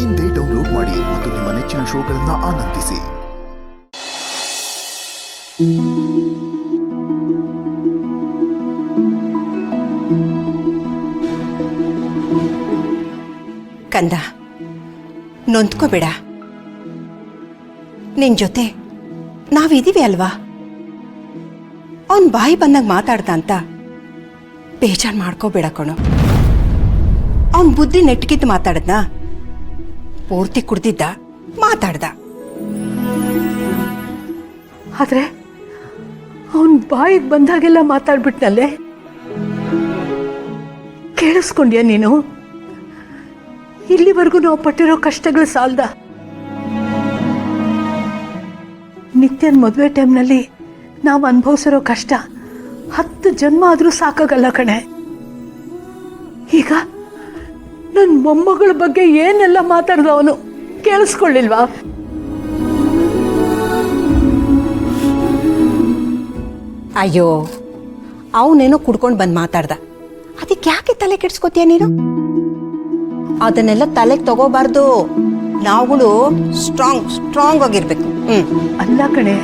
ಇಂದೇ ಡೌನ್ಲೋಡ್ ಮಾಡಿ ಮತ್ತು ನಿಮ್ಮ ನೆಚ್ಚಿನ ಶೋಗಳನ್ನು ಆನಂದಿಸಿ. ಕಂದ, ನೊಂದ್ಕೋಬೇಡ. ನಿನ್ ಜೊತೆ ನಾವಿದೀವಿ ಅಲ್ವಾ? ಅವನ್ ಬಾಯಿ ಬಂದಾಗ ಮಾತಾಡ್ದ ಅಂತ ಬೇಜಾರು ಮಾಡ್ಕೋಬೇಡ ಕಣೋ. ಅವನ್ ಬುದ್ಧಿ ನೆಟ್ಕಿದ್ದು ಮಾತಾಡದ್ನ, ಪೂರ್ತಿ ಕುಡ್ದಿದ್ದ ಮಾತಾಡ್ದ. ಆದ್ರೆ ಅವನ್ ಬಾಯಿಗೆ ಬಂದಾಗೆಲ್ಲ ಮಾತಾಡ್ಬಿಟ್ನಲ್ಲೇ, ಕೇಳಿಸ್ಕೊಂಡ್ಯಾ ನೀನು? ಇಲ್ಲಿವರೆಗೂ ನಾವು ಪಟ್ಟಿರೋ ಕಷ್ಟಗಳು ಸಾಲ್ದ. ನಿತ್ಯನ್ ಮದುವೆ ಟೈಮ್ನಲ್ಲಿ ನಾವು ಅನುಭವಿಸಿರೋ ಕಷ್ಟ 10 ಜನ್ಮ ಆದ್ರೂ ಸಾಕಾಗಲ್ಲ ಕಣೆ. ಈಗ ನನ್ನ ಮೊಮ್ಮಗಳ ಬಗ್ಗೆ ಏನೆಲ್ಲ ಮಾತಾಡ್ದ ಅವನು, ಕೇಳಿಸ್ಕೊಳ್ಳಿಲ್ವಾ? ಅಯ್ಯೋ, ಅವನೇನೋ ಕುಡ್ಕೊಂಡು ಬಂದು ಮಾತಾಡ್ದ. ಅದಕ್ಕೆ ಯಾಕೆ ತಲೆ ಕೆಡ್ಸ್ಕೊತೀಯ ನೀನು? ಅದನ್ನೆಲ್ಲ ತಲೆಗೆ ತಗೋಬಾರ್ದು. ನಾವುಗಳು ಸ್ಟ್ರಾಂಗ್ ಆಗಿರ್ಬೇಕು. ಅಲ್ಲ ಕಣೆ,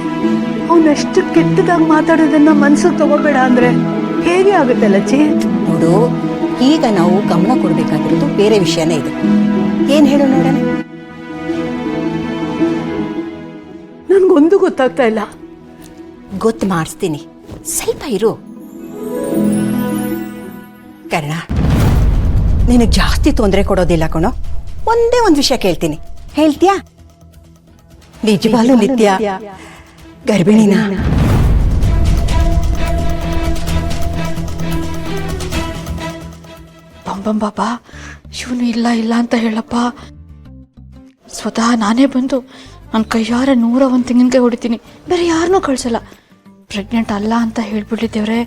ಅವನಷ್ಟು ಕೆಟ್ಟದಾಗಿ ಮಾತಾಡೋದನ್ನ ಮನ್ಸಿಗೆ ತಗೋಬೇಡ ಅಂದ್ರೆ ಹೇಗೆ ಆಗುತ್ತೆ ಲಚ್ಚಿ? ನೋಡು, ಈಗ ನಾವು ಗಮನ ಕೊಡ್ಬೇಕಾಗಿರೋದು ಬೇರೆ ವಿಷಯನೇ ಇದೆ. ಏನ್ ಹೇಳು ನೋಡೋಣ. ನನ್ಗೊಂದು ಗೊತ್ತಾಗ್ತಾ ಇಲ್ಲ. ಗೊತ್ತು ಮಾಡಿಸ್ತೀನಿ, ಸ್ವಲ್ಪ ಇರು. ಕರ್ಣ, ನಿನಗೆ ಜಾಸ್ತಿ ತೊಂದರೆ ಕೊಡೋದಿಲ್ಲ ಕಣೋ. ಒಂದೇ ಒಂದು ವಿಷಯ ಕೇಳ್ತೀನಿ, ಹೇಳ್ತೀಯಾ? ನಿಜವಾಗ್ಲೂ ನಿತ್ಯ ಗರ್ಭಿಣಿನಾ? ಬಾಬಾ, ಇವನು ಇಲ್ಲ ಇಲ್ಲ ಅಂತ ಹೇಳಪ್ಪ. ಸ್ವತಃ ನಾನೇ ಬಂದು ನನ್ನ ಕೈಯಾರ 101 ತೆಂಗಿನಕಾಯಿ ಹೊಡಿತೀನಿ, ಬೇರೆ ಯಾರನ್ನೂ ಕಳ್ಸಲ್ಲ. ಪ್ರೆಗ್ನೆಂಟ್ ಅಲ್ಲ ಅಂತ ಹೇಳ್ಬಿಟ್ಟಿದ್ದೇವ್ರೆ.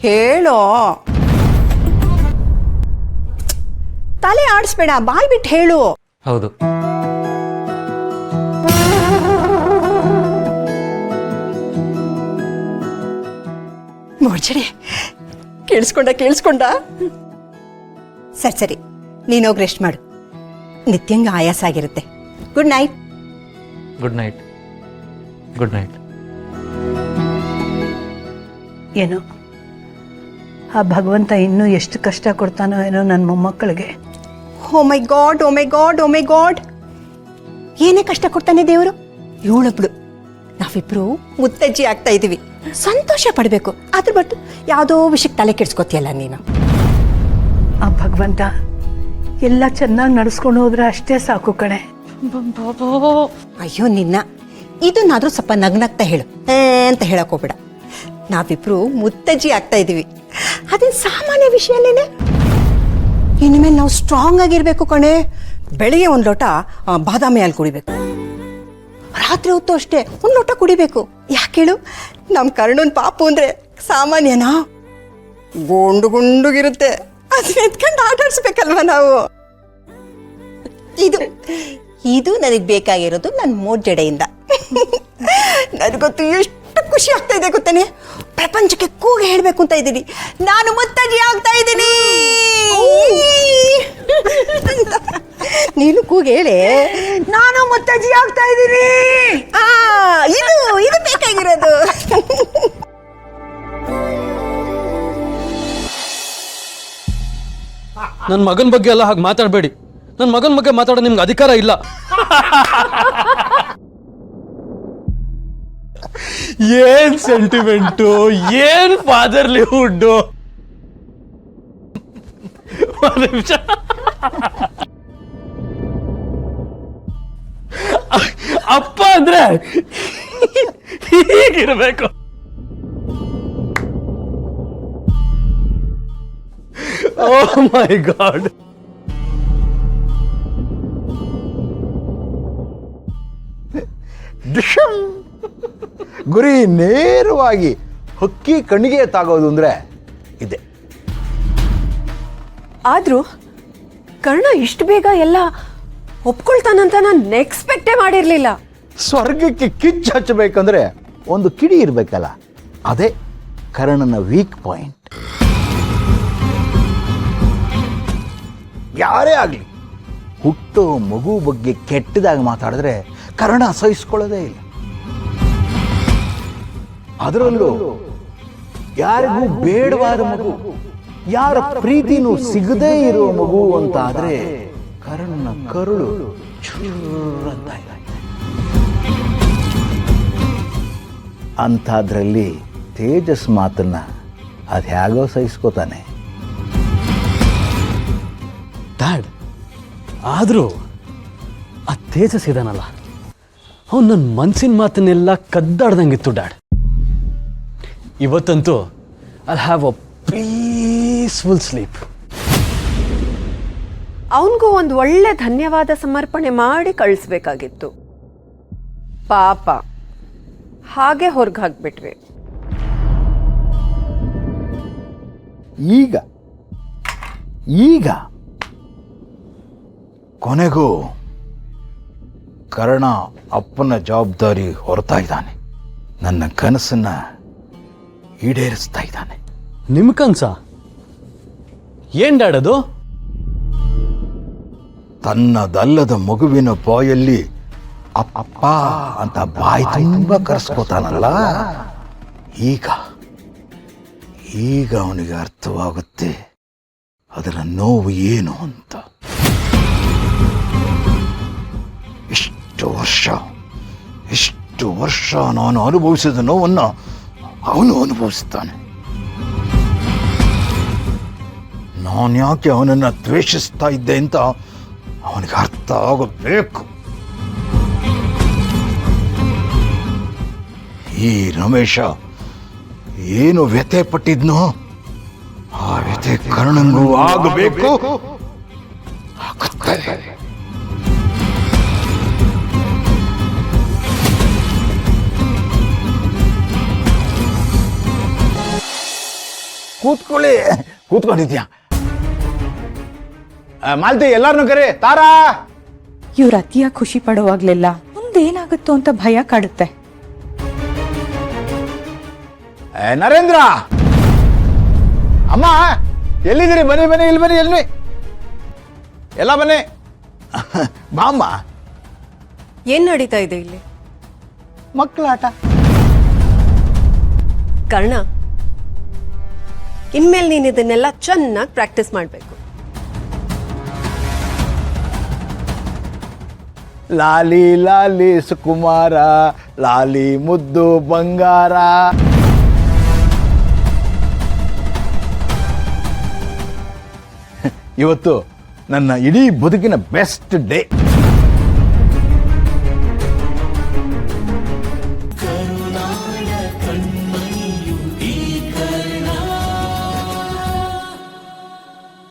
ಹೇಳೋ, ತಲೆ ಆಡಿಸ್ಬೇಡ, ಬಾಯ್ ಬಿಟ್ಟು ಹೇಳು. ಹೌದು. ನೋಡ್ಜಡೆ, ಕೇಳಿಸ್ಕೊಂಡ. ಸರಿ, ನೀನೋಗಿ ರೆಸ್ಟ್ ಮಾಡು. ನಿತ್ಯಂಗ ಆಯಾಸ ಆಗಿರುತ್ತೆ. Good night. Good night. Good night. ಏನೋ ಆ ಭಗವಂತ ಇನ್ನೂ ಎಷ್ಟು ಕಷ್ಟ ಕೊಡ್ತಾನೋ ಏನೋ ನನ್ನ ಮೊಮ್ಮಕ್ಕಳಿಗೆ. ಓ ಮೈ ಗಾಡ್, ಏನೇ ಕಷ್ಟ ಕೊಡ್ತಾನೆ ದೇವರು. ಇವಳೊಬ್ಳು, ನಾವಿಬ್ರು ಮುತ್ತಜ್ಜಿ ಆಗ್ತಾ ಇದೀವಿ, ಸಂತೋಷ ಪಡ್ಬೇಕು. ಅದ್ರ ಬಿಟ್ಟು ಯಾವುದೋ ವಿಷಯಕ್ಕೆ ತಲೆ ಕೆಡ್ಸ್ಕೊತಿಯಲ್ಲ ನೀನು. ಆ ಭಗವಂತ ಎಲ್ಲ ಚೆನ್ನಾಗಿ ನಡೆಸ್ಕೊಂಡು ಹೋದ್ರೆ ಅಷ್ಟೇ ಸಾಕು ಕಣೆ. ಅಯ್ಯೋ ನಿನ್ನ, ಇದನ್ನಾದ್ರೂ ಸ್ವಲ್ಪ ನಗ್ನಗ್ತಾ ಹೇಳು ಅಂತ ಹೇಳಕ್ ಹೋಗ್ಬೇಡ. ನಾವಿಬ್ರು ಮುತ್ತಜ್ಜಿ ಆಗ್ತಾ ಇದೀವಿ, ಅದೇನು ಸಾಮಾನ್ಯ ವಿಷಯನೇನೆ. ಇನ್ಮೇಲೆ ನಾವು ಸ್ಟ್ರಾಂಗ್ ಆಗಿರ್ಬೇಕು ಕಣೆ. ಬೆಳಿಗ್ಗೆ 1 ಲೋಟ ಬಾದಾಮಿ ಹಾಲು ಕುಡಿಬೇಕು, ರಾತ್ರಿ ಹೊತ್ತು ಅಷ್ಟೇ 1 ಲೋಟ ಕುಡಿಬೇಕು. ಯಾಕೆ ಹೇಳು? ನಮ್ಮ ಕರ್ಣನ್ ಪಾಪು ಅಂದ್ರೆ ಸಾಮಾನ್ಯನಾ? ಗುಂಡುಗಿರುತ್ತೆ, ಅದನ್ನ ಎತ್ಕೊಂಡು ಆಟಾಡ್ಸ್ಬೇಕಲ್ವ ನಾವು. ಇದು ನನಗೆ ಬೇಕಾಗಿರೋದು ನನ್ನ ಮೋಜಡೆಯಿಂದ. ನನಗೊತ್ತು ಎಷ್ಟು ಖುಷಿ ಆಗ್ತಾ ಇದೆ ಗೊತ್ತೇನೆ. ಪ್ರಪಂಚಕ್ಕೆ ಕೂಗಿ ಹೇಳ್ಬೇಕು ಅಂತ ಇದ್ದೀನಿ, ನಾನು ಮುತ್ತಜ್ಜಿ ಆಗ್ತಾ ಇದ್ದೀನಿ. ನೀನು ಕೂಗಿ ಹೇಳಿ, ನಾನು ಮುತ್ತಜ್ಜಿ ಆಗ್ತಾ ಇದ್ದೀನಿ. ಇದು ಬೇಕಾಗಿರೋದು. ನನ್ನ ಮಗನ ಬಗ್ಗೆ ಎಲ್ಲ ಹಾಗೆ ಮಾತಾಡಬೇಡಿ. ನನ್ನ ಮಗನ ಬಗ್ಗೆ ಮಾತಾಡೋ ನಿಮ್ಗೆ ಅಧಿಕಾರ ಇಲ್ಲ. ಏನ್ ಸೆಂಟಿಮೆಂಟು, ಏನ್ ಫಾದರ್ಲಿಹುಡ್. ಅಪ್ಪ ಅಂದ್ರೆ ಹೀಗಿರ್ಬೇಕು. ಓ ಮೈ ಗಾಡ್. ಗುರಿ ನೇರವಾಗಿ ಹಕ್ಕಿ ಕಣ್ಣಿಗೆ ತಾಗೋದು ಅಂದ್ರೆ ಇದೆ. ಆದ್ರೂ ಕರ್ಣ ಇಷ್ಟು ಬೇಗ ಎಲ್ಲ ಒಪ್ಕೊಳ್ತಾನಂತ ನಾನು ಎಕ್ಸ್ಪೆಕ್ಟೇ ಮಾಡಿರ್ಲಿಲ್ಲ. ಸ್ವರ್ಗಕ್ಕೆ ಕಿಚ್ಚು ಹಚ್ಚಬೇಕಂದ್ರೆ ಒಂದು ಕಿಡಿ ಇರಬೇಕಲ್ಲ, ಅದೇ ಕರ್ಣನ ವೀಕ್ ಪಾಯಿಂಟ್. ಯಾರೇ ಆಗಲಿ ಹುಟ್ಟೋ ಮಗು ಬಗ್ಗೆ ಕೆಟ್ಟದಾಗಿ ಮಾತಾಡಿದ್ರೆ ಕರ್ಣ ಸಹಿಸ್ಕೊಳ್ಳೋದೇ ಇಲ್ಲ. ಅದರಲ್ಲೂ ಯಾರಿಗೂ ಬೇಡವಾದ ಮಗು, ಯಾರ ಪ್ರೀತಿನೂ ಸಿಗದೇ ಇರೋ ಮಗು ಅಂತ ಆದ್ರೆ ಕರ್ಣನ ಕರುಳು ಚುರ್ರಂತ ಇದೆ. ಅಂಥದ್ರಲ್ಲಿ ತೇಜಸ್ ಮಾತನ್ನ ಅದು ಹೇಗೋ ಸಹಿಸ್ಕೋತಾನೆ. ಡ್ಯಾಡ್, ಆದರೂ ಆ ತೇಜಸ್ ಇದಾನಲ್ಲ, ಅವ್ನು ನನ್ನ ಮನಸ್ಸಿನ ಮಾತನ್ನೆಲ್ಲ ಕದ್ದಾಡ್ದಂಗಿತ್ತು ಡ್ಯಾಡ್. ಇವತ್ತಂತೂ I have a peaceful sleep. ಅವನಿಗೂ ಒಂದು ಒಳ್ಳೆ ಧನ್ಯವಾದ ಸಮರ್ಪಣೆ ಮಾಡಿ ಕಳಿಸ್ಬೇಕಾಗಿತ್ತು. ಪಾಪ ಹಾಗೆ ಹೊರಗೆ ಹಾಕ್ಬಿಟ್ವಿ. ಈಗ ಈಗ ಕೊನೆಗೂ ಕರ್ಣ ಅಪ್ಪನ ಜವಾಬ್ದಾರಿ ಹೊರತಾ ಇದ್ದಾನೆ. ನನ್ನ ಕನಸನ್ನ ಈಡೇರಿಸ್ತಾ ಇದ್ದಾನೆ. ನಿಮ್ಮ ಕನ್ಸ ಏನ್ ಡ್ಯಾಡ್ ಅದು? ತನ್ನದಲ್ಲದ ಮಗುವಿನ ಬಾಯಲ್ಲಿ ಅಪ್ಪ ಅಂತ ಬಾಯಿ ತುಂಬ ಕರೆಸ್ಕೋತಾನಲ್ಲ, ಈಗ ಅವನಿಗೆ ಅರ್ಥವಾಗುತ್ತೆ ಅದರ ನೋವು ಏನು ಅಂತ. ಇಷ್ಟು ವರ್ಷ ನಾನು ಅನುಭವಿಸಿದ ನೋವನ್ನು ಅವನು ಅನುಭವಿಸ್ತಾನೆ. ನಾನು ಯಾಕೆ ಅವನನ್ನು ದ್ವೇಷಿಸ್ತಾ ಇದ್ದೆ ಅಂತ ಅವನಿಗೆ ಅರ್ಥ ಆಗಬೇಕು. ಈ ರಮೇಶ ಏನು ವ್ಯಥೆ ಪಟ್ಟಿದ್ನೋ ಆ ವ್ಯಥೆ ಕರ್ಣಂಗೂ ಆಗಬೇಕು. ಆಗುತ್ತೆ. ಕೂತ್ಕೊಂಡಿದ್ಯಾ? ಮಾಲ್ತಿ, ಎಲ್ಲಾರನ್ನೂ ಕರೆ. ತಾರಾ, ಇವ್ರ ಅತಿಯಾಗಿ ಖುಷಿ ಪಡುವಾಗ್ಲೆಲ್ಲ ಮುಂದೇನಾಗುತ್ತೋ ಅಂತ ಭಯ ಕಾಡುತ್ತೆ. ನರೇಂದ್ರ, ಅಮ್ಮ ಎಲ್ಲಿದ್ದೀರಿ? ಬನ್ನಿ ಇಲ್ಲಿ ಬನ್ನಿ, ಎಲ್ಲಿ ಎಲ್ಲ ಬನ್ನಿ. ಬಾಮ್ಮ. ಏನ್ ನಡೀತಾ ಇದೆ ಇಲ್ಲಿ? ಮಕ್ಕಳಾಟ. ಕರ್ಣ, ಇನ್ಮೇಲೆ ನೀನು ಇದನ್ನೆಲ್ಲ ಚೆನ್ನಾಗಿ ಪ್ರಾಕ್ಟೀಸ್ ಮಾಡಬೇಕು. ಲಾಲಿ ಲಾಲಿ ಸುಕುಮಾರ, ಲಾಲಿ ಮುದ್ದು ಬಂಗಾರ. ಇವತ್ತು ನನ್ನ ಇಡೀ ಬದುಕಿನ ಬೆಸ್ಟ್ ಡೇ.